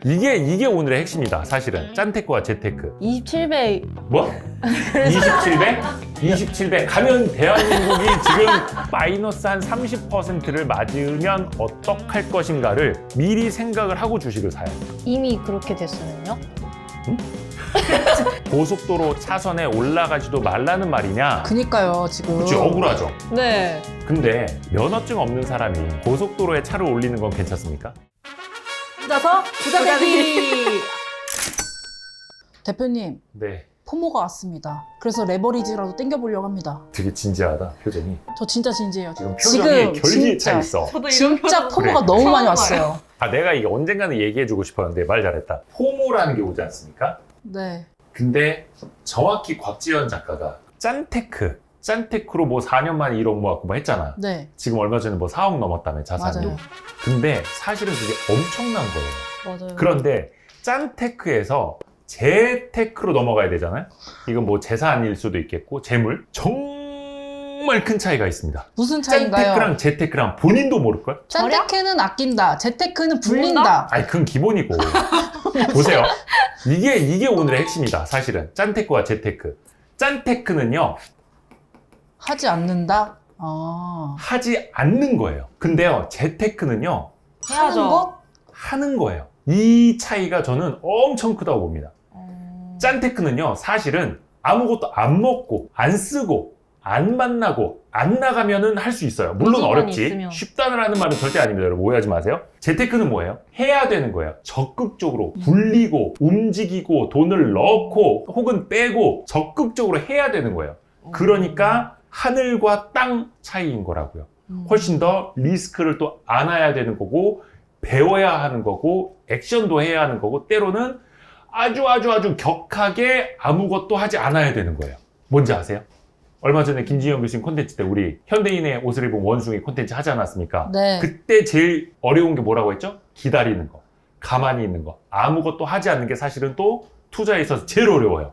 이게 오늘의 핵심이다. 사실은 짠테크와 재테크. 27배 뭐? 27배? 27배 가면 대한민국이 지금 마이너스 한 30%를 맞으면 어떡할 것인가를 미리 생각을 하고 주식을 사야 돼요. 이미 그렇게 됐으면요? 고속도로 차선에 올라가지도 말라는 말이냐? 그니까요, 지금. 그치, 억울하죠. 네. 근데 면허증 없는 사람이 고속도로에 차를 올리는 건 괜찮습니까? 혼자서 부자되기. 대표님, 네. 포모가 왔습니다. 그래서 레버리지라도 땡겨보려고 합니다. 되게 진지하다, 표정이. 저 진짜 진지해요. 지금 표정이 결기에 차 있어. 저도 진짜 포모가 그래. 너무 많이 처음 왔어요. 아, 내가 이게 언젠가는 얘기해주고 싶었는데 말 잘했다. 포모라는 게 오지 않습니까? 네. 근데 정확히 곽지연 작가가 짠테크로 뭐 4년 만에 1억 모았고 뭐 했잖아. 네. 지금 얼마 전에 뭐 4억 넘었다며, 자산이. 맞아요. 근데 사실은 그게 엄청난 거예요. 맞아요. 그런데 짠테크에서 재테크로 넘어가야 되잖아요. 이건 뭐 재산일 수도 있겠고 재물. 정말 큰 차이가 있습니다. 무슨 차이인가요? 짠테크랑 재테크랑 본인도 모를걸? 짠테크는 아낀다. 재테크는 불린다. 아니, 그건 기본이고. 보세요. 이게 오늘의 핵심이다. 사실은 짠테크와 재테크. 짠테크는요, 하지 않는다. 아. 하지 않는 거예요. 근데요, 재테크는요, 해야죠. 하는 것? 하는 거예요. 이 차이가 저는 엄청 크다고 봅니다. 짠테크는요, 사실은 아무것도 안 먹고 안 쓰고 안 만나고 안 나가면은 할 수 있어요. 물론 의지만 어렵지. 있으면. 쉽다는 말은 절대 아닙니다. 여러분, 오해하지 마세요. 재테크는 뭐예요? 해야 되는 거예요. 적극적으로 굴리고 움직이고 돈을 넣고 혹은 빼고 적극적으로 해야 되는 거예요. 그러니까 하늘과 땅 차이인 거라고요. 훨씬 더 리스크를 또 안아야 되는 거고, 배워야 하는 거고, 액션도 해야 하는 거고, 때로는 아주 격하게 아무것도 하지 않아야 되는 거예요. 뭔지 아세요? 얼마 전에 김진영 교수님 콘텐츠 때 우리 현대인의 옷을 입은 원숭이 콘텐츠 하지 않았습니까? 네. 그때 제일 어려운 게 뭐라고 했죠? 기다리는 거, 가만히 있는 거, 아무것도 하지 않는 게 사실은 또 투자에 있어서 제일 어려워요.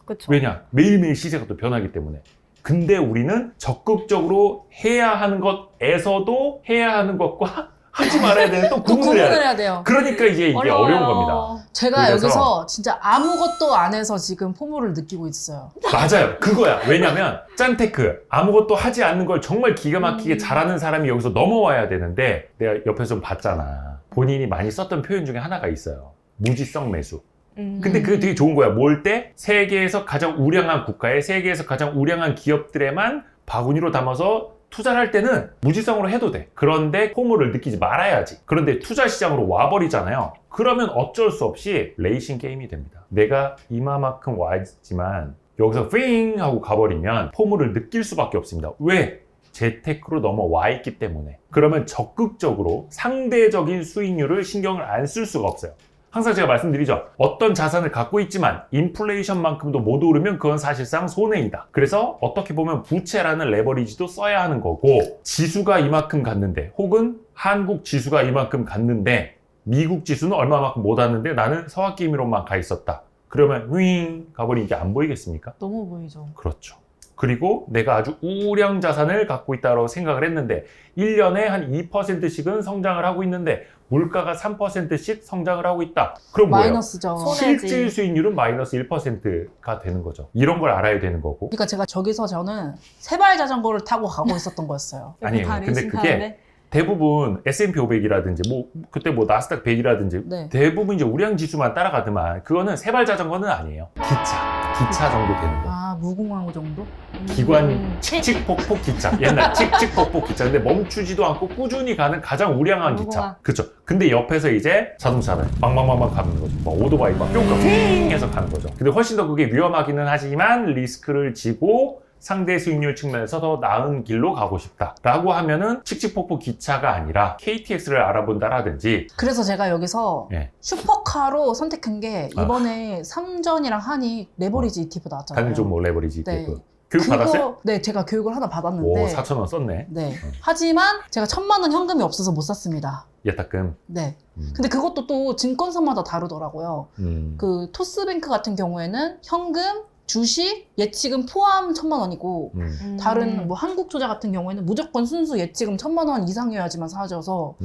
그쵸. 왜냐? 매일매일 시세가 또 변하기 때문에. 근데 우리는 적극적으로 해야 하는 것에서도 해야 하는 것과 하지 말아야 되는 또 또 구분을 해야 구분을 돼. 해야 돼요. 그러니까 이게 어려워요. 어려운 겁니다. 제가 그래서- 여기서 진짜 아무것도 안 해서 지금 포모를 느끼고 있어요. 맞아요. 그거야. 왜냐면 짠테크, 아무것도 하지 않는 걸 정말 기가 막히게 잘하는 사람이 여기서 넘어와야 되는데, 내가 옆에서 좀 봤잖아. 본인이 많이 썼던 표현 중에 하나가 있어요. 무지성 매수. 근데 그게 되게 좋은 거야. 뭘 때? 세계에서 가장 우량한 국가에, 세계에서 가장 우량한 기업들에만 바구니로 담아서 투자를 할 때는 무지성으로 해도 돼. 그런데 포모를 느끼지 말아야지. 그런데 투자 시장으로 와버리잖아요. 그러면 어쩔 수 없이 레이싱 게임이 됩니다. 내가 이마만큼 와있지만 여기서 핑 하고 가버리면 포모를 느낄 수밖에 없습니다. 왜? 재테크로 넘어와 있기 때문에. 그러면 적극적으로 상대적인 수익률을 신경을 안 쓸 수가 없어요. 항상 제가 말씀드리죠. 어떤 자산을 갖고 있지만 인플레이션만큼도 못 오르면 그건 사실상 손해이다. 그래서 어떻게 보면 부채라는 레버리지도 써야 하는 거고, 지수가 이만큼 갔는데, 혹은 한국 지수가 이만큼 갔는데 미국 지수는 얼마만큼 못 왔는데 나는 서학기미로만 가 있었다. 그러면 윙 가버린 게 안 보이겠습니까? 너무 보이죠. 그렇죠. 그리고 내가 아주 우량 자산을 갖고 있다고 생각을 했는데 1년에 한 2%씩은 성장을 하고 있는데 물가가 3%씩 성장을 하고 있다. 그럼 뭐예요? 마이너스죠. 손해지. 실질 수익률은 마이너스 1%가 되는 거죠. 이런 걸 알아야 되는 거고. 그러니까 제가 저기서 저는 세발 자전거를 타고 가고 있었던 거였어요. 아니에요. 다 근데 레이싱 그게 타는데? 대부분 S&P 500이라든지 뭐 그때 뭐 나스닥 100이라든지 네. 대부분 이제 우량 지수만 따라가더만, 그거는 세발 자전거는 아니에요. 기차 정도 되는 거. 아, 무궁화호 정도? 기관 칙칙폭폭 기차. 옛날 칙칙폭폭 기차. 근데 멈추지도 않고 꾸준히 가는 가장 우량한 기차. 무궁화. 그쵸. 근데 옆에서 이제 자동차는 빵빵빵빵 가는 거죠. 막 오토바이 막 뿅뿅 핑 해서 가는 거죠. 근데 훨씬 더 그게 위험하기는 하지만 리스크를 지고 상대 수익률 측면에서 더 나은 길로 가고 싶다라고 하면은 칙칙폭폭 기차가 아니라 KTX를 알아본다라든지. 그래서 제가 여기서 예. 슈퍼카로 선택한 게 이번에 삼전이랑 한이 레버리지 ETF 나왔잖아요. 단일 종목 레버리지 네. ETF. 교육 받았어요? 네, 제가 교육을 하나 오, 받았는데 4,000원 썼네. 네. 하지만 제가 1,000만 원 현금이 없어서 못 샀습니다. 예탁금. 네. 근데 그것도 또 증권사마다 다르더라고요. 음. 그 토스뱅크 같은 경우에는 현금, 주식, 예치금 포함 1,000만 원이고 다른 뭐 한국투자 같은 경우에는 무조건 순수 예치금 1,000만 원 이상이어야지만 사져서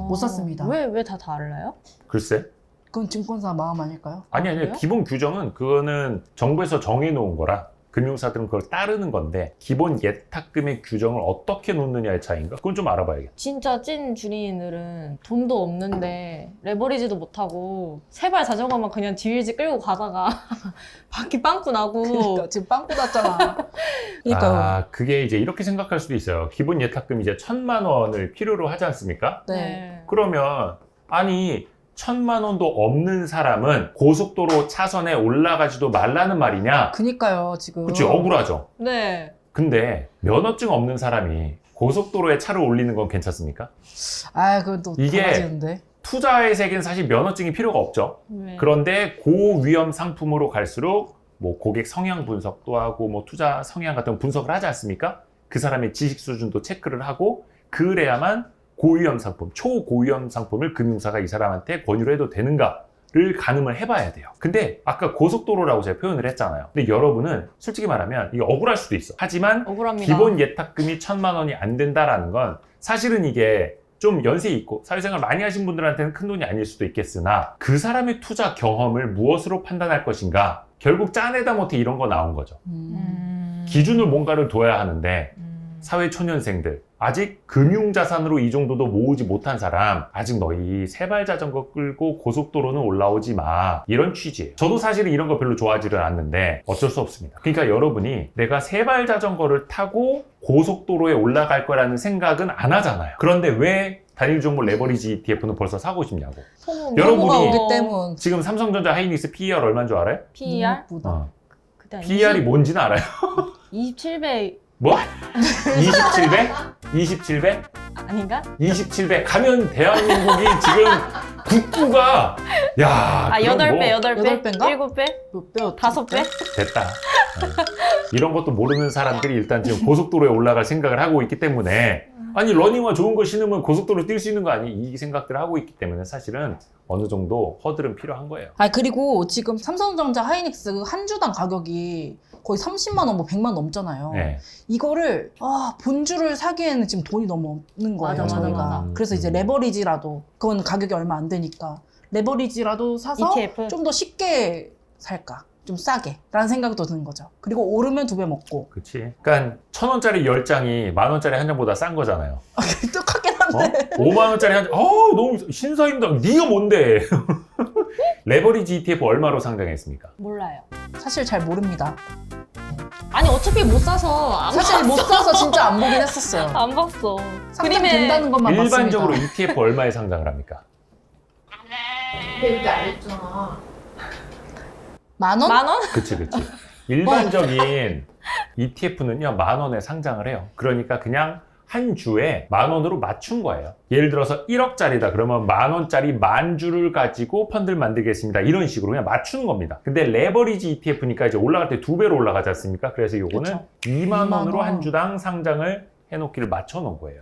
못 샀습니다. 왜 다 달라요? 글쎄. 그건 증권사 마음 아닐까요? 아니 그래요? 기본 규정은 그거는 정부에서 정해놓은 거라 금융사들은 그걸 따르는 건데 기본 예탁금의 규정을 어떻게 놓느냐의 차이인가? 그건 좀 알아봐야겠다. 진짜 찐 주린이들은 돈도 없는데 레버리지도 못하고 세발 자전거만 그냥 뒤일지 끌고 가다가 바퀴 빵꾸 나고 그러니까 지금 빵꾸 났잖아. 그러니까요. 아, 그게 이제 이렇게 생각할 수도 있어요. 기본 예탁금 이제 1,000만 원을 필요로 하지 않습니까? 네. 그러면 아니 1,000만 원도 없는 사람은 고속도로 차선에 올라가지도 말라는 말이냐? 그니까요, 지금. 그치, 억울하죠. 네. 근데 면허증 없는 사람이 고속도로에 차를 올리는 건 괜찮습니까? 아, 그건 또 이게 달라지는데. 투자의 세계는 사실 면허증이 필요가 없죠. 네. 그런데 고위험 상품으로 갈수록 뭐 고객 성향 분석도 하고 뭐 투자 성향 같은 분석을 하지 않습니까? 그 사람의 지식 수준도 체크를 하고 그래야만 고위험 상품, 초고위험 상품을 금융사가 이 사람한테 권유를 해도 되는가를 가늠을 해봐야 돼요. 근데 아까 고속도로라고 제가 표현을 했잖아요. 근데 여러분은 솔직히 말하면 이게 억울할 수도 있어. 하지만 억울합니다. 기본 예탁금이 1,000만 원이 안 된다라는 건 사실은 이게 좀 연세 있고 사회생활 많이 하신 분들한테는 큰 돈이 아닐 수도 있겠으나 그 사람의 투자 경험을 무엇으로 판단할 것인가? 결국 짜내다 못해 이런 거 나온 거죠. 기준을 뭔가를 둬야 하는데 사회초년생들 아직 금융자산으로 이 정도도 모으지 못한 사람 아직 너희 세발 자전거 끌고 고속도로는 올라오지 마 이런 취지예요. 저도 사실은 이런 거 별로 좋아하지는 않는데 어쩔 수 없습니다. 그러니까 여러분이 내가 세발 자전거를 타고 고속도로에 올라갈 거라는 생각은 안 하잖아요. 그런데 왜 단일 종목 레버리지 ETF는 벌써 사고 싶냐고. 여러분이 뭐가 오기 때문. 지금 삼성전자 하이닉스 PER 얼마인 줄 알아요? PER? 무엇보다. 그때 PER이 뭔지는 알아요? 27배 뭐? 27배? 27배? 아닌가? 27배 가면 대한민국이 지금 국부가 야 아, 그럼 8배, 뭐 8배? 8배인가? 7배? 몇 배? 5배? 됐다. 이런 것도 모르는 사람들이 일단 지금 고속도로에 올라갈 생각을 하고 있기 때문에 아니 러닝화 좋은 거 신으면 고속도로 뛸 수 있는 거 아니? 이 생각들을 하고 있기 때문에 사실은 어느 정도 허들은 필요한 거예요. 아, 그리고 지금 삼성전자 하이닉스 한 주당 가격이 거의 30만 원, 뭐 100만 넘잖아요. 네. 이거를 본주를 사기에는 지금 돈이 너무 없는 거예요, 맞아, 저희가. 맞아. 그래서 이제 레버리지라도 그건 가격이 얼마 안 되니까 레버리지라도 사서 ETF? 좀 더 쉽게 살까? 좀 싸게 라는 생각도 드는 거죠. 그리고 오르면 2배 먹고. 그치. 그러니까 1,000원짜리 10장이 10,000원짜리 한 장보다 싼 거잖아요. 똑같긴 어? 한데. 5만원짜리 한 장, 너무 신사임당. 네가 뭔데? 레버리지 ETF 얼마로 상장했습니까? 몰라요. 사실 잘 모릅니다. 아니 어차피 못 사서 사실 못 사서 진짜 안 보긴 했었어요. 안 봤어. 상장 된다는 것만 일반적으로 봤습니다. ETF 얼마에 상장을 합니까? 이렇게 안 했잖아. 만 원? 만 원? 그치. 일반적인 ETF는요, 10,000원에 상장을 해요. 그러니까 그냥 한 주에 10,000원으로 맞춘 거예요. 예를 들어서 1억짜리다. 그러면 10,000원짜리 10,000주를 가지고 펀드를 만들겠습니다. 이런 식으로 그냥 맞추는 겁니다. 근데 레버리지 ETF니까 이제 올라갈 때 2배로 올라가지 않습니까? 그래서 요거는 그쵸. 2만 원으로 2만 원. 한 주당 상장을 해놓기를 맞춰 놓은 거예요.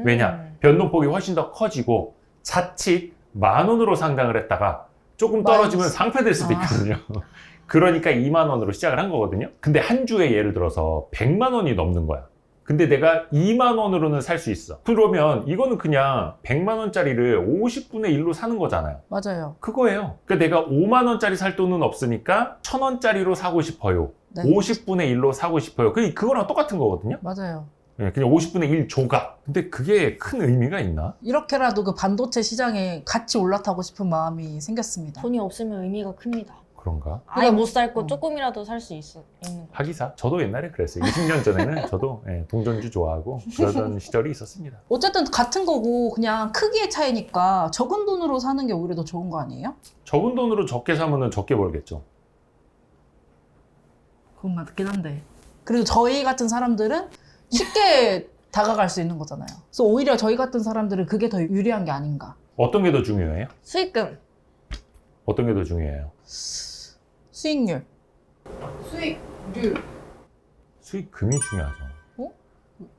왜냐? 변동폭이 훨씬 더 커지고 자칫 10,000원으로 상장을 했다가 조금 떨어지면 마이너스. 상폐될 수도 있거든요. 그러니까 2만 원으로 시작을 한 거거든요. 근데 한 주에 예를 들어서 100만 원이 넘는 거야. 근데 내가 2만 원으로는 살 수 있어. 그러면 이거는 그냥 100만 원짜리를 50분의 1로 사는 거잖아요. 맞아요. 그거예요. 그러니까 내가 5만 원짜리 살 돈은 없으니까 1,000원짜리로 사고 싶어요. 네. 50분의 1로 사고 싶어요. 그거랑 똑같은 거거든요. 맞아요. 예, 그냥 50분의 1 조각. 근데 그게 큰 의미가 있나? 이렇게라도 그 반도체 시장에 같이 올라타고 싶은 마음이 생겼습니다. 돈이 없으면 의미가 큽니다. 그런가? 아예 못 살 어. 거 조금이라도 살 수 있는 거. 하기사. 저도 옛날에 그랬어요. 20년 전에는 저도 동전주 좋아하고 그러던 시절이 있었습니다. 어쨌든 같은 거고 그냥 크기의 차이니까 적은 돈으로 사는 게 오히려 더 좋은 거 아니에요? 적은 돈으로 적게 사면은 적게 벌겠죠. 그건 맞긴 한데. 그리고 저희 같은 사람들은 쉽게 다가갈 수 있는 거잖아요. 그래서 오히려 저희 같은 사람들은 그게 더 유리한 게 아닌가. 어떤 게 더 중요해요? 수익금. 어떤 게 더 중요해요? 수익률. 수익금이 중요하죠.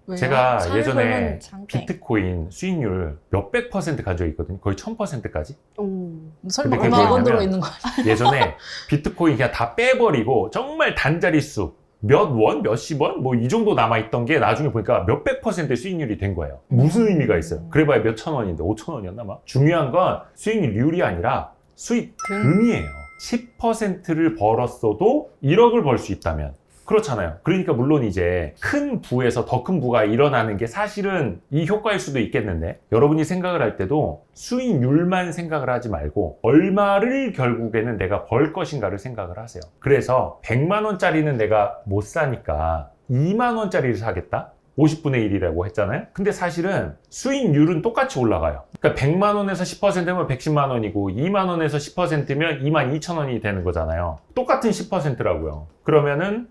왜요? 제가 상품은 예전에 장땡. 비트코인 수익률 몇백 퍼센트 가지고 있거든요. 거의 1000%까지. 오. 설마 근데 그게 그게 100원 들어 뭐냐면 있는 거 아니에요? 예전에 비트코인 그냥 다 빼버리고 정말 단자릿수 몇 원, 몇십 원, 뭐 이 정도 남아있던 게 나중에 보니까 몇백 퍼센트 수익률이 된 거예요. 무슨 의미가 있어요? 그래봐야 몇천 원인데 5천 원이었나 막. 중요한 건 수익률이 아니라 수익금이에요. 10%를 벌었어도 1억을 벌 수 있다면. 그렇잖아요. 그러니까 물론 이제 큰 부에서 더 큰 부가 일어나는 게 사실은 이 효과일 수도 있겠는데, 여러분이 생각을 할 때도 수익률만 생각을 하지 말고 얼마를 결국에는 내가 벌 것인가를 생각을 하세요. 그래서 100만 원짜리는 내가 못 사니까 2만 원짜리를 사겠다? 50분의 1이라고 했잖아요. 근데 사실은 수익률은 똑같이 올라가요. 그러니까 100만 원에서 10%면 110만 원이고 2만 원에서 10%면 2만 2천 원이 되는 거잖아요. 똑같은 10%라고요. 그러면은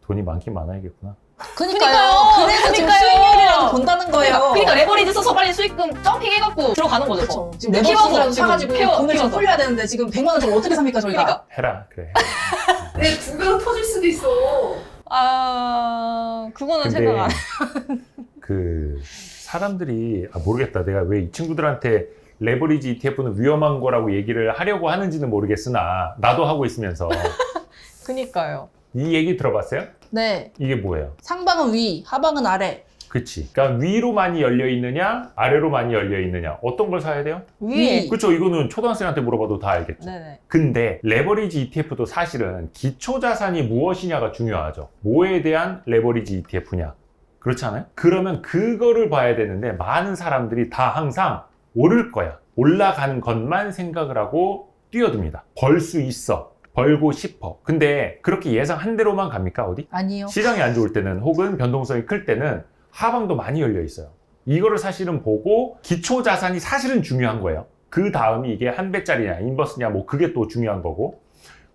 돈이 많긴 많아야겠구나. 그러니까요. 그래서 지금 그러니까요. 수익률이라고 본다는 거예요. 그러니까 레버리지 써서 빨리 수익금 점핑 해갖고 들어가는 거죠. 그렇죠. 지금 키워서 레버리지라도 지금 사가지고 돈을 좀 풀려야 되는데 지금 100만 원 저거 어떻게 삽니까 저희가? 그러니까. 해라, 그래. 내 두 배로 터질 수도 있어. 그거는 근데 생각 안 해. 그 사람들이 모르겠다. 내가 왜 이 친구들한테 레버리지 ETF는 위험한 거라고 얘기를 하려고 하는지는 모르겠으나 나도 하고 있으면서 그니까요. 이 얘기 들어봤어요? 네. 이게 뭐예요? 상방은 위, 하방은 아래. 그치. 그러니까 위로 많이 열려 있느냐, 아래로 많이 열려 있느냐. 어떤 걸 사야 돼요? 위에. 그렇죠. 이거는 초등학생한테 물어봐도 다 알겠죠. 네네. 근데 레버리지 ETF도 사실은 기초 자산이 무엇이냐가 중요하죠. 뭐에 대한 레버리지 ETF냐. 그렇지 않아요? 그러면 그거를 봐야 되는데 많은 사람들이 다 항상 오를 거야. 올라가는 것만 생각을 하고 뛰어듭니다. 벌 수 있어. 벌고 싶어. 근데 그렇게 예상한 대로만 갑니까? 어디? 아니요. 시장이 안 좋을 때는 혹은 변동성이 클 때는 하방도 많이 열려 있어요. 이거를 사실은 보고 기초 자산이 사실은 중요한 거예요. 그 다음이 이게 한 배짜리냐 인버스냐 뭐 그게 또 중요한 거고.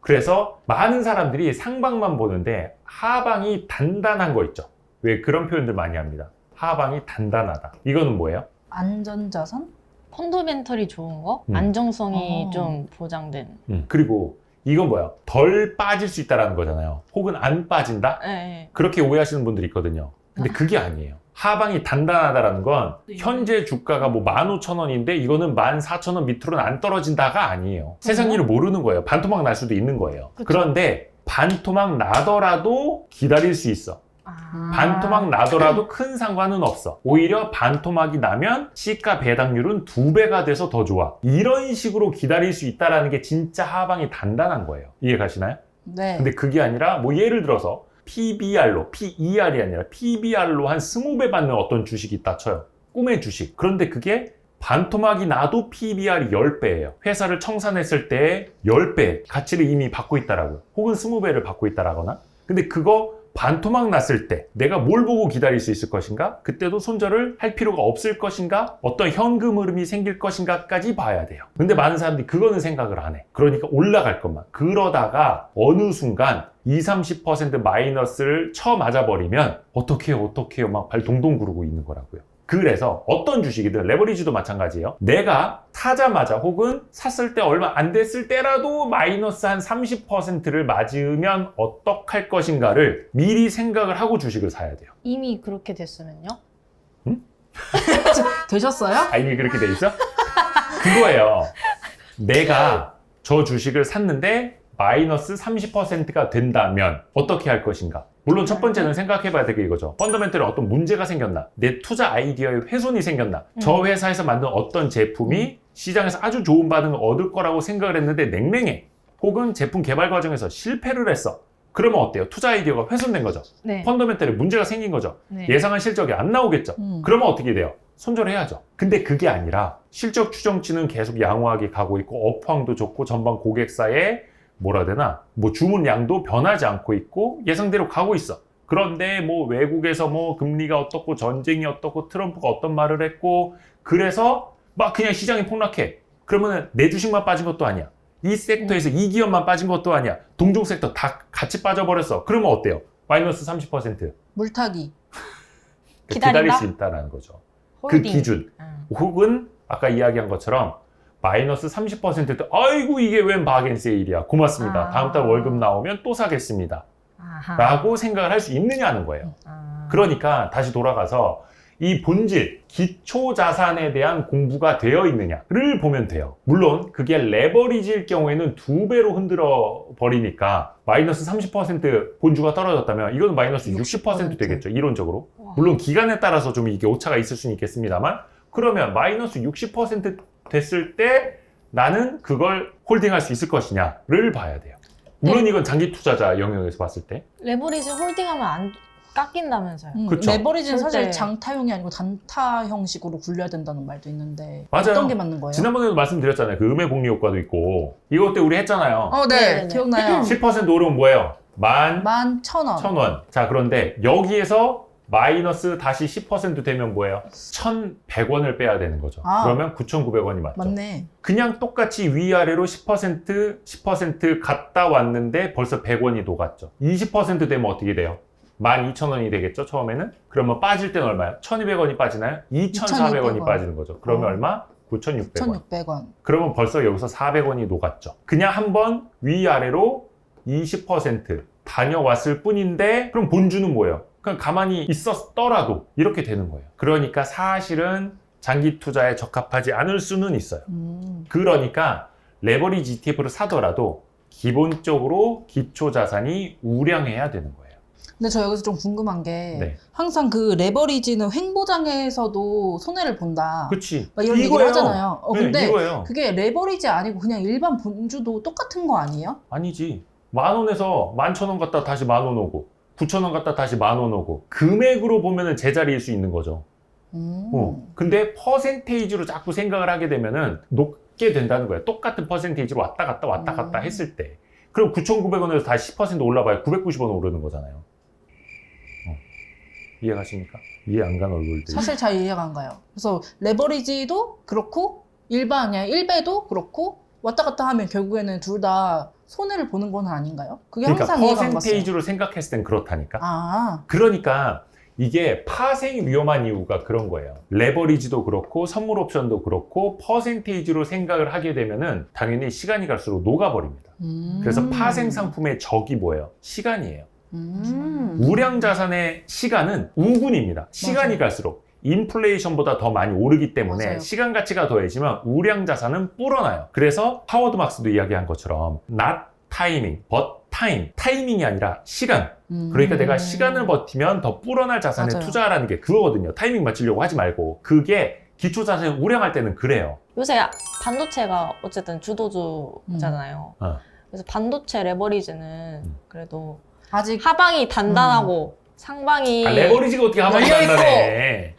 그래서 많은 사람들이 상방만 보는데 하방이 단단한 거 있죠. 왜 그런 표현들 많이 합니다. 하방이 단단하다. 이거는 뭐예요? 안전자산? 펀더멘털이 좋은 거? 음. 안정성이 좀 보장된. 그리고 이건 뭐야? 덜 빠질 수 있다는 거잖아요. 혹은 안 빠진다? 네. 그렇게 오해하시는 분들이 있거든요. 근데 그게 아니에요. 하방이 단단하다라는 건 현재 주가가 뭐 15,000원인데 이거는 14,000원 밑으로는 안 떨어진다가 아니에요. 세상 일을 모르는 거예요. 반토막 날 수도 있는 거예요. 그쵸. 그런데 반토막 나더라도 기다릴 수 있어. 반토막 나더라도 큰 상관은 없어. 오히려 반토막이 나면 시가 배당률은 2배가 돼서 더 좋아. 이런 식으로 기다릴 수 있다는 게 진짜 하방이 단단한 거예요. 이해 가시나요? 네. 근데 그게 아니라 뭐 예를 들어서 PBR로, PER이 아니라 PBR로 한 20배 받는 어떤 주식이 있다 쳐요. 꿈의 주식. 그런데 그게 반토막이 나도 PBR이 10배예요. 회사를 청산했을 때 10배 가치를 이미 받고 있다라고요. 혹은 20배를 받고 있다라거나. 근데 그거 반토막 났을 때 내가 뭘 보고 기다릴 수 있을 것인가? 그때도 손절을 할 필요가 없을 것인가? 어떤 현금 흐름이 생길 것인가까지 봐야 돼요. 근데 많은 사람들이 그거는 생각을 안 해. 그러니까 올라갈 것만. 그러다가 어느 순간 20-30% 마이너스를 쳐 맞아버리면 어떻게 해요? 막 발 동동 구르고 있는 거라고요. 그래서 어떤 주식이든 레버리지도 마찬가지예요. 내가 사자마자 혹은 샀을 때 얼마 안 됐을 때라도 마이너스 한 30%를 맞으면 어떡할 것인가를 미리 생각을 하고 주식을 사야 돼요. 이미 그렇게 됐으면요? 되셨어요? 이미 그렇게 돼 있어? 그거예요. 내가 저 주식을 샀는데 마이너스 30%가 된다면 어떻게 할 것인가? 물론 첫 번째는 생각해봐야 될 게 이거죠. 펀더멘털에 어떤 문제가 생겼나? 내 투자 아이디어에 훼손이 생겼나? 저 회사에서 만든 어떤 제품이 시장에서 아주 좋은 반응을 얻을 거라고 생각을 했는데 냉랭해. 혹은 제품 개발 과정에서 실패를 했어. 그러면 어때요? 투자 아이디어가 훼손된 거죠. 네. 펀더멘털에 문제가 생긴 거죠. 네. 예상한 실적이 안 나오겠죠. 그러면 어떻게 돼요? 손절해야죠. 근데 그게 아니라 실적 추정치는 계속 양호하게 가고 있고 업황도 좋고 전방 고객사의 뭐라 해야 되나? 뭐 주문량도 변하지 않고 있고 예상대로 가고 있어. 그런데 뭐 외국에서 뭐 금리가 어떻고 전쟁이 어떻고 트럼프가 어떤 말을 했고 그래서 막 그냥 시장이 폭락해. 그러면 내 주식만 빠진 것도 아니야. 이 섹터에서 이 기업만 빠진 것도 아니야. 동종 섹터 다 같이 빠져버렸어. 그러면 어때요? 마이너스 30%. 물타기. 기다릴 기다린다? 수 있다는 거죠. 홀딩. 그 기준. 혹은 아까 이야기한 것처럼 마이너스 30%도 아이고 이게 웬 바겐 세일이야. 고맙습니다. 다음 달 월급 나오면 또 사겠습니다. 라고 생각을 할 수 있느냐는 거예요. 그러니까 다시 돌아가서 이 본질, 기초 자산에 대한 공부가 되어 있느냐를 보면 돼요. 물론 그게 레버리지일 경우에는 2배로 흔들어 버리니까 마이너스 30% 본주가 떨어졌다면 이거는 마이너스 60% 되겠죠. 이론적으로. 물론 기간에 따라서 좀 이게 오차가 있을 수는 있겠습니다만 그러면 마이너스 60% 됐을 때 나는 그걸 홀딩할 수 있을 것이냐를 봐야 돼요. 물론 이건 장기 투자자 영역에서 봤을 때. 레버리지 홀딩하면 안 깎인다면서요. 그쵸. 레버리지는 사실 절대. 장타형이 아니고 단타 형식으로 굴려야 된다는 말도 있는데 맞아요. 어떤 게 맞는 거예요? 지난번에도 말씀드렸잖아요. 그 음의 복리 효과도 있고. 이거 때 우리 했잖아요. 네. 네네네. 기억나요. 10% 오르면 뭐예요? 11,000원. 11,000원. 자, 그런데 여기에서 마이너스 다시 10% 되면 뭐예요? 1,100원을 빼야 되는 거죠. 아. 그러면 9,900원이 맞죠. 맞네. 그냥 똑같이 위아래로 10% 갔다 왔는데 벌써 100원이 녹았죠. 20% 되면 어떻게 돼요? 12,000원이 되겠죠, 처음에는? 그러면 빠질 때는 얼마예요? 1,200원이 빠지나요? 2,400원이 2,600원. 빠지는 거죠. 그러면 어. 얼마? 9,600원. 1,600원. 그러면 벌써 여기서 400원이 녹았죠. 그냥 한번 위아래로 20% 다녀왔을 뿐인데 그럼 본주는 뭐예요? 그냥 가만히 있었더라도 이렇게 되는 거예요. 그러니까 사실은 장기 투자에 적합하지 않을 수는 있어요. 그러니까 레버리지 ETF를 사더라도 기본적으로 기초 자산이 우량해야 되는 거예요. 근데 저 여기서 좀 궁금한 게 네. 항상 그 레버리지는 횡보장에서도 손해를 본다. 그치. 막 이런 얘기를 하잖아요. 근데 네, 이거예요. 그게 레버리지 아니고 그냥 일반 본주도 똑같은 거 아니에요? 아니지. 10,000원에서 11,000원 갔다 다시 10,000원 오고 9,000원 갔다 다시 10,000원 오고 금액으로 보면은 제자리일 수 있는 거죠. 근데 퍼센테이지로 자꾸 생각을 하게 되면은 높게 된다는 거예요. 똑같은 퍼센테이지로 왔다 갔다 했을 때. 그럼 9,900원에서 다시 10% 올라봐야 990원 오르는 거잖아요. 이해가십니까? 이해 안 간 얼굴들. 사실 잘 이해가 안 가요. 그래서 레버리지도 그렇고 일반 그냥 1배도 그렇고 왔다 갔다 하면 결국에는 둘 다 손해를 보는 건 아닌가요? 그게 그러니까 항상 이해가 안 갔어요. 퍼센테이지로 생각했을 땐 그렇다니까. 아, 그러니까 이게 파생이 위험한 이유가 그런 거예요. 레버리지도 그렇고 선물 옵션도 그렇고 퍼센테이지로 생각을 하게 되면은 당연히 시간이 갈수록 녹아버립니다. 그래서 파생 상품의 적이 뭐예요? 시간이에요. 우량 자산의 시간은 우군입니다. 시간이 맞아요. 갈수록 인플레이션보다 더 많이 오르기 때문에 맞아요. 시간 가치가 더해지면 우량 자산은 불어나요. 그래서 하워드 막스도 이야기한 것처럼 not timing, but time. 타이밍이 아니라 시간. 그러니까 내가 시간을 버티면 더 불어날 자산에 맞아요. 투자하라는 게 그거거든요. 타이밍 맞추려고 하지 말고. 그게 기초 자산을 우량할 때는 그래요. 요새 반도체가 어쨌든 주도주잖아요. 그래서 반도체 레버리지는 그래도 아직 하방이 단단하고 상방이 레버리지가 어떻게 하방이 열려있고. 단단해.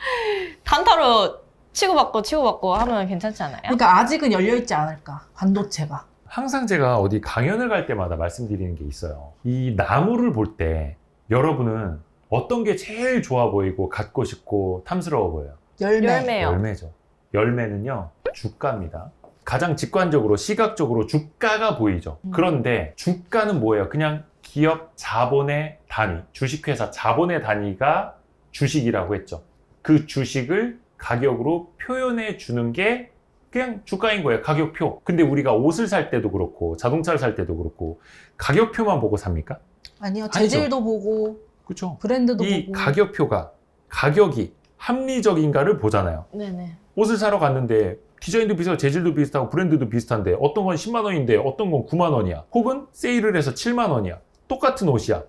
단타로 치고받고 하면 괜찮지 않아요? 그러니까 아직은 열려 있지 않을까 반도체가. 항상 제가 어디 강연을 갈 때마다 말씀드리는 게 있어요. 이 나무를 볼 때 여러분은 어떤 게 제일 좋아 보이고 갖고 싶고 탐스러워 보여요? 열매요. 열매죠. 열매는요, 주가입니다. 가장 직관적으로, 시각적으로 주가가 보이죠. 그런데 주가는 뭐예요? 그냥 기업 자본의 단위, 주식회사 자본의 단위가 주식이라고 했죠. 그 주식을 가격으로 표현해 주는 게 그냥 주가인 거예요. 가격표. 근데 우리가 옷을 살 때도 그렇고 자동차를 살 때도 그렇고 가격표만 보고 삽니까? 아니요, 아니죠. 재질도 보고 그렇죠. 브랜드도 이 보고. 가격표가 가격이 합리적인가를 보잖아요. 네네. 옷을 사러 갔는데 디자인도 비슷하고 재질도 비슷하고 브랜드도 비슷한데 어떤 건 10만 원인데 어떤 건 9만 원이야. 혹은 세일을 해서 7만 원이야. 똑같은 옷이야.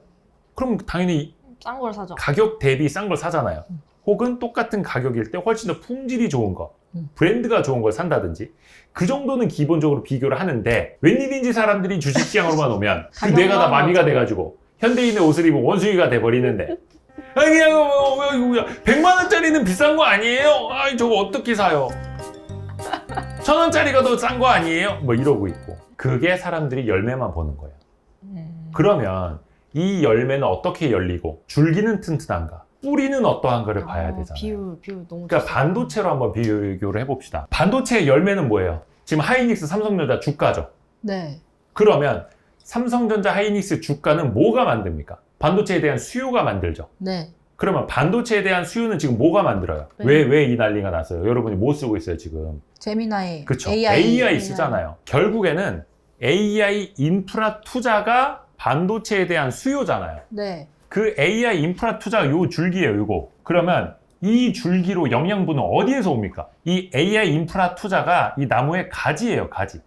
그럼 당연히 싼 걸 사죠. 가격 대비 싼 걸 사잖아요. 혹은 똑같은 가격일 때 훨씬 더 품질이 좋은 거, 브랜드가 좋은 걸 산다든지 그 정도는 기본적으로 비교를 하는데 웬일인지 사람들이 주식시장으로만 오면 그 뇌가 다 마비가 돼가지고 현대인의 옷을 입은 원숭이가 돼버리는데 아니 그냥 100만 원짜리는 비싼 거 아니에요? 아이 저거 어떻게 사요? 1,000원짜리가 더 싼 거 아니에요? 뭐 이러고 있고 그게 사람들이 열매만 보는 거예요. 그러면 이 열매는 어떻게 열리고 줄기는 튼튼한가? 뿌리는 어떠한가를 봐야 되잖아요. 비율 너무 그러니까 좋습니다. 반도체로 한번 비교를 해봅시다. 반도체의 열매는 뭐예요? 지금 하이닉스, 삼성전자 주가죠. 네. 그러면 삼성전자, 하이닉스 주가는 뭐가 만듭니까? 반도체에 대한 수요가 만들죠. 네. 그러면 반도체에 대한 수요는 지금 뭐가 만들어요? 네. 왜 이 난리가 났어요? 여러분이 뭐 쓰고 있어요 지금? 제미나이. 그렇죠. AI. AI 쓰잖아요. 결국에는 AI 인프라 투자가 반도체에 대한 수요잖아요. 네. 그 AI 인프라 투자가 요 줄기예요, 요거. 그러면 이 줄기로 영양분은 어디에서 옵니까? 이 AI 인프라 투자가 이 나무의 가지예요, 가지.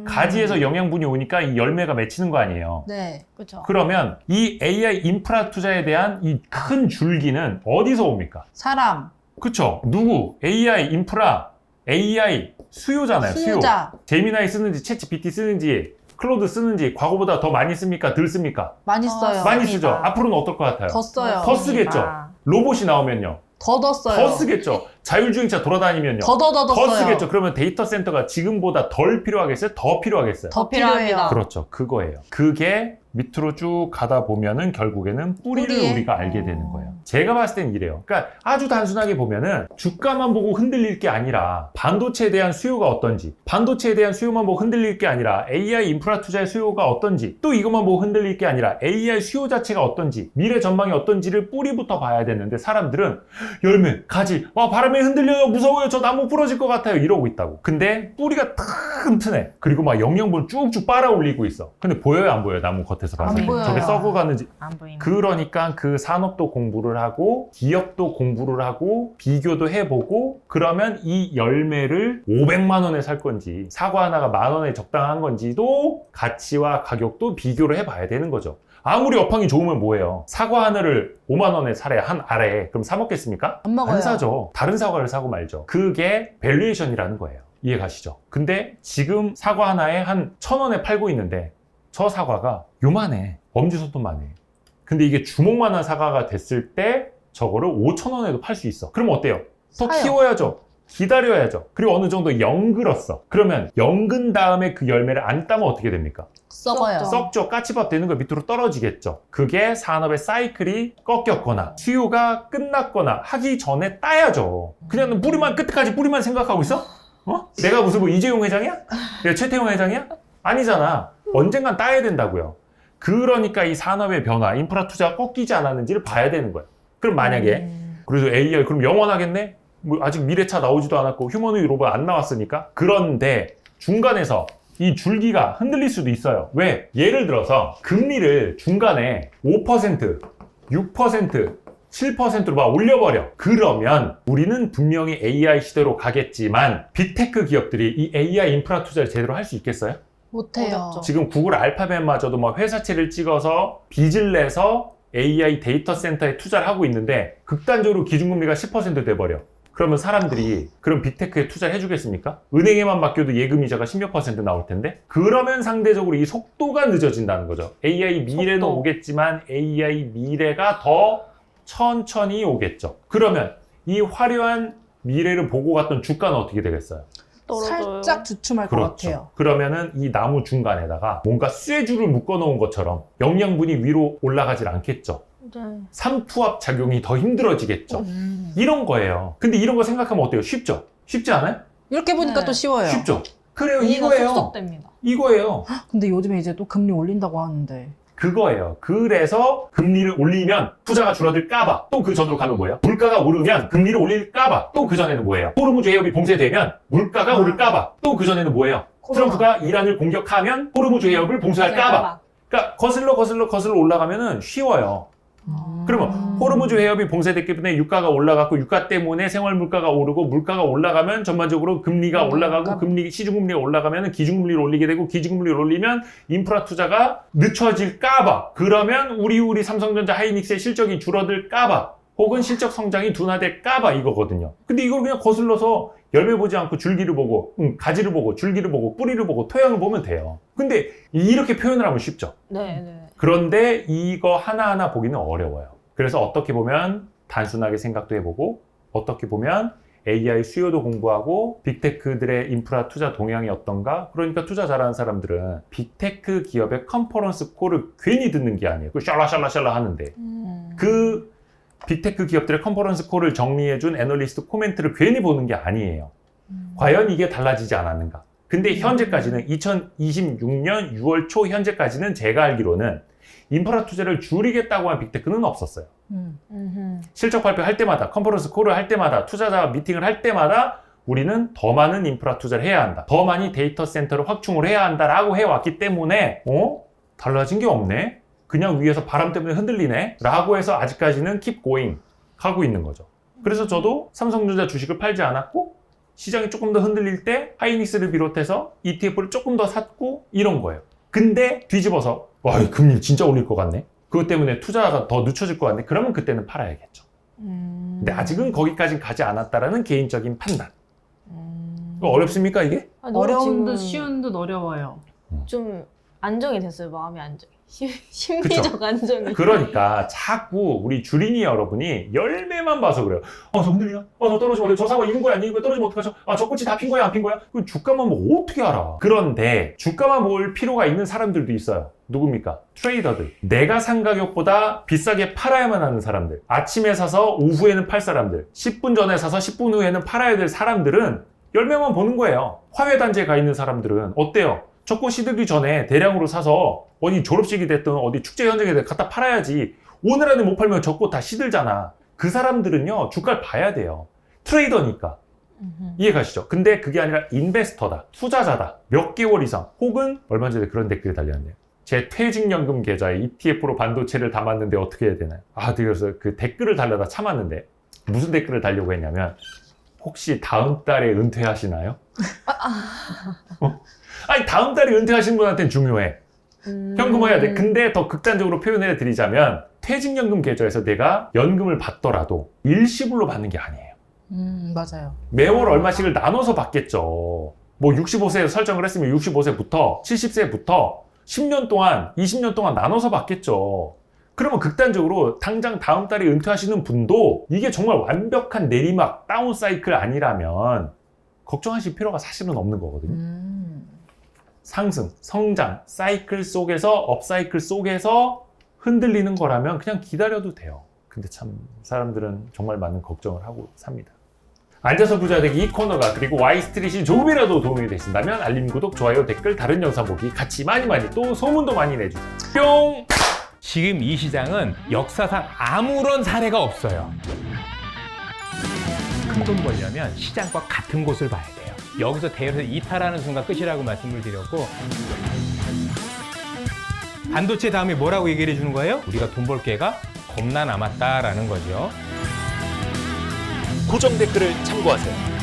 가지에서 영양분이 오니까 이 열매가 맺히는 거 아니에요. 네. 그렇죠. 그러면 이 AI 인프라 투자에 대한 이 큰 줄기는 어디서 옵니까? 사람. 그쵸? 누구? AI 인프라 AI 수요잖아요. 수요. 수요자 제미나이 쓰는지 챗GPT 쓰는지 클로드 쓰는지 과거보다 더 많이 씁니까? 덜 씁니까? 많이 써요. 많이 쓰죠. 씁니다. 앞으로는 어떨 것 같아요? 더 써요. 더 쓰겠죠. 로봇이 나오면요. 더 써요. 더 쓰겠죠. 자율주행차 돌아다니면요. 더 써요. 쓰겠죠. 그러면 데이터 센터가 지금보다 덜 필요하겠어요? 더 필요하겠어요? 더 필요합니다. 필요해요. 그렇죠. 그거예요. 그게 밑으로 쭉 가다 보면은 결국에는 뿌리를 뿌리에? 우리가 알게 되는 거예요. 제가 봤을 땐 이래요. 그러니까 아주 단순하게 보면은 주가만 보고 흔들릴 게 아니라 반도체에 대한 수요가 어떤지, 반도체에 대한 수요만 보고 흔들릴 게 아니라 AI 인프라 투자의 수요가 어떤지, 또 이것만 보고 흔들릴 게 아니라 AI 수요 자체가 어떤지, 미래 전망이 어떤지를 뿌리부터 봐야 되는데 사람들은 열매, 가지, 와 바람에 흔들려요, 무서워요, 저 나무 부러질 것 같아요 이러고 있다고. 근데 뿌리가 튼튼해. 그리고 막 영양분 쭉쭉 빨아 올리고 있어. 근데 보여요 안 보여요? 나무 겉에서 봤을 때 안 보여요. 저게 썩어가는지. 안 보입니다. 그러니까 그 산업도 공부를 하고 기업도 공부를 하고 비교도 해보고 그러면 이 열매를 500만 원에 살 건지 사과 하나가 10,000원에 적당한 건지도 가치와 가격도 비교를 해봐야 되는 거죠. 아무리 업황이 좋으면 뭐예요? 사과 하나를 5만 원에 사래 한 알에 그럼 사 먹겠습니까? 안 먹어요. 안 사죠. 다른 사과를 사고 말죠. 그게 밸류에이션이라는 거예요. 이해 가시죠? 근데 지금 사과 하나에 한 1,000원에 팔고 있는데 저 사과가 요만해. 엄지손톱만 해. 근데 이게 주먹만한 사과가 됐을 때 저거를 5,000원에도 팔 수 있어. 그럼 어때요? 더 사요. 키워야죠. 기다려야죠. 그리고 어느 정도 연글었어. 그러면 연근 다음에 그 열매를 안 따면 어떻게 됩니까? 썩어요. 썩죠. 까치밥 되는 거 밑으로 떨어지겠죠. 그게 산업의 사이클이 꺾였거나 수요가 끝났거나 하기 전에 따야죠. 그냥 뿌리만 끝까지 뿌리만 생각하고 있어? 어? 내가 무슨 뭐 이재용 회장이야? 내가 최태원 회장이야? 아니잖아. 언젠간 따야 된다고요. 그러니까 이 산업의 변화, 인프라 투자가 꺾이지 않았는지를 봐야 되는 거예요. 그럼 만약에 그래서 AI 그럼 영원하겠네? 뭐 아직 미래차 나오지도 않았고 휴머노이드 로봇 안 나왔으니까. 그런데 중간에서 이 줄기가 흔들릴 수도 있어요. 왜? 예를 들어서 금리를 중간에 5%, 6%, 7%로 막 올려버려. 그러면 우리는 분명히 AI 시대로 가겠지만 빅테크 기업들이 이 AI 인프라 투자를 제대로 할 수 있겠어요? 못해요. 어렵죠. 지금 구글 알파벳마저도 막 회사채를 찍어서 빚을 내서 AI 데이터 센터에 투자를 하고 있는데 극단적으로 기준금리가 10% 돼버려. 그러면 사람들이 그럼 빅테크에 투자를 해주겠습니까? 은행에만 맡겨도 예금이자가 10몇 % 나올 텐데? 그러면 상대적으로 이 속도가 늦어진다는 거죠. AI 미래는 속도. 오겠지만 AI 미래가 더 천천히 오겠죠. 그러면 이 화려한 미래를 보고 갔던 주가는 어떻게 되겠어요? 떨어져요. 살짝 주춤할 것 그렇죠. 같아요. 그러면은 이 나무 중간에다가 뭔가 쇠줄을 묶어 놓은 것처럼 영양분이 위로 올라가질 않겠죠. 네. 삼투압 작용이 더 힘들어지겠죠. 이런 거예요. 근데 이런 거 생각하면 어때요? 쉽죠? 쉽지 않아요? 이렇게 보니까 네. 또 쉬워요. 쉽죠? 그래요. 이해가 이거예요. 쏙쏙됩니다. 이거예요. 근데 요즘에 이제 또 금리 올린다고 하는데 그거예요. 그래서 금리를 올리면 투자가 줄어들까봐 또 그 전으로 가면 뭐예요? 물가가 오르면 금리를 올릴까봐 또 그 전에는 뭐예요? 호르무즈 해협이 봉쇄되면 물가가 오를까봐 또 그 전에는 뭐예요? 트럼프가 이란을 공격하면 호르무즈 해협을 봉쇄할까봐. 그러니까 거슬러 올라가면은 쉬워요. 그러면 호르무즈 해협이 봉쇄됐기 때문에 유가가 올라갔고 유가 때문에 생활 물가가 오르고 물가가 올라가면 전반적으로 금리가 올라가고 금리 시중금리가 올라가면 기준금리를 올리게 되고 기준금리를 올리면 인프라 투자가 늦춰질까봐. 그러면 우리 삼성전자 하이닉스의 실적이 줄어들까봐 혹은 실적 성장이 둔화될까봐 이거거든요. 근데 이걸 그냥 거슬러서 열매 보지 않고 줄기를 보고 가지를 보고 줄기를 보고 뿌리를 보고 토양을 보면 돼요. 근데 이렇게 표현을 하면 쉽죠. 네. 그런데 이거 하나하나 보기는 어려워요. 그래서 어떻게 보면 단순하게 생각도 해보고 어떻게 보면 AI 수요도 공부하고 빅테크들의 인프라 투자 동향이 어떤가? 그러니까 투자 잘하는 사람들은 빅테크 기업의 컨퍼런스 콜을 괜히 듣는 게 아니에요. 그 샬라샬라샬라 하는데 그 빅테크 기업들의 컨퍼런스 콜을 정리해준 애널리스트 코멘트를 괜히 보는 게 아니에요. 과연 이게 달라지지 않았는가? 근데 현재까지는 2026년 6월 초 현재까지는 제가 알기로는 인프라 투자를 줄이겠다고 한 빅테크는 없었어요. 실적 발표할 때마다 컨퍼런스 콜을 할 때마다 투자자 미팅을 할 때마다 우리는 더 많은 인프라 투자를 해야 한다. 더 많이 데이터 센터를 확충을 해야 한다라고 해왔기 때문에 달라진 게 없네? 그냥 위에서 바람 때문에 흔들리네? 라고 해서 아직까지는 keep going 하고 있는 거죠. 그래서 저도 삼성전자 주식을 팔지 않았고 시장이 조금 더 흔들릴 때 하이닉스를 비롯해서 ETF를 조금 더 샀고 이런 거예요. 근데 뒤집어서 와, 이 금리 진짜 올릴 것 같네? 그것 때문에 투자가 더 늦춰질 것 같네? 그러면 그때는 팔아야겠죠. 근데 아직은 거기까지는 가지 않았다라는 개인적인 판단. 어렵습니까 이게? 아, 너무 어려운 지금 듯 쉬운 듯 어려워요. 좀 안정이 됐어요. 마음의 안정이. 심리적 안정이. 그러니까 자꾸 우리 주린이 여러분이 열매만 봐서 그래요. 저 흔들리나? 저 떨어지면 어떡해? 저 사과 익은 거야? 아니, 이거 떨어지면 어떡하죠? 저 꽃이 다 핀 거야? 안 핀 거야? 그 주가만 보고 어떻게 알아? 그런데 주가만 볼 필요가 있는 사람들도 있어요. 누굽니까? 트레이더들. 내가 산 가격보다 비싸게 팔아야만 하는 사람들. 아침에 사서 오후에는 팔 사람들. 10분 전에 사서 10분 후에는 팔아야 될 사람들은 열매만 보는 거예요. 화훼단지에 가 있는 사람들은 어때요? 저 꽃 시들기 전에 대량으로 사서 어디 졸업식이 됐든 어디 축제 현장에 갖다 팔아야지. 오늘 안에 못 팔면 저 꽃 다 시들잖아. 그 사람들은요, 주가를 봐야 돼요. 트레이더니까. 이해가시죠? 근데 그게 아니라 인베스터다, 투자자다, 몇 개월 이상, 혹은 얼마 전에 그런 댓글이 달렸네요. 제 퇴직연금 계좌에 ETF로 반도체를 담았는데 어떻게 해야 되나요? 그래서 그 댓글을 달려다 참았는데 무슨 댓글을 달려고 했냐면 혹시 다음 달에 은퇴하시나요? 아니 다음 달에 은퇴하신 분한테는 중요해. 현금화해야 돼. 근데 더 극단적으로 표현해 드리자면 퇴직연금 계좌에서 내가 연금을 받더라도 일시불로 받는 게 아니에요. 맞아요. 매월 얼마씩을 나눠서 받겠죠. 뭐 65세 설정을 했으면 65세부터 70세부터 10년 동안 20년 동안 나눠서 받겠죠. 그러면 극단적으로 당장 다음 달에 은퇴하시는 분도 이게 정말 완벽한 내리막 다운 사이클 아니라면 걱정하실 필요가 사실은 없는 거거든요. 상승, 성장, 사이클 속에서 업사이클 속에서 흔들리는 거라면 그냥 기다려도 돼요. 근데 참 사람들은 정말 많은 걱정을 하고 삽니다. 앉아서 부자 되기 이 코너가 그리고 Y스트릿이 조금이라도 도움이 되신다면 알림, 구독, 좋아요, 댓글, 다른 영상 보기 같이 많이 또 소문도 많이 내주세요. 뿅! 지금 이 시장은 역사상 아무런 사례가 없어요. 큰 돈 벌려면 시장과 같은 곳을 봐야 돼요. 여기서 대여해서 이탈하는 순간 끝이라고 말씀을 드렸고, 반도체 다음에 뭐라고 얘기를 해주는 거예요? 우리가 돈 벌 기회가 겁나 남았다라는 거죠. 고정 댓글을 참고하세요.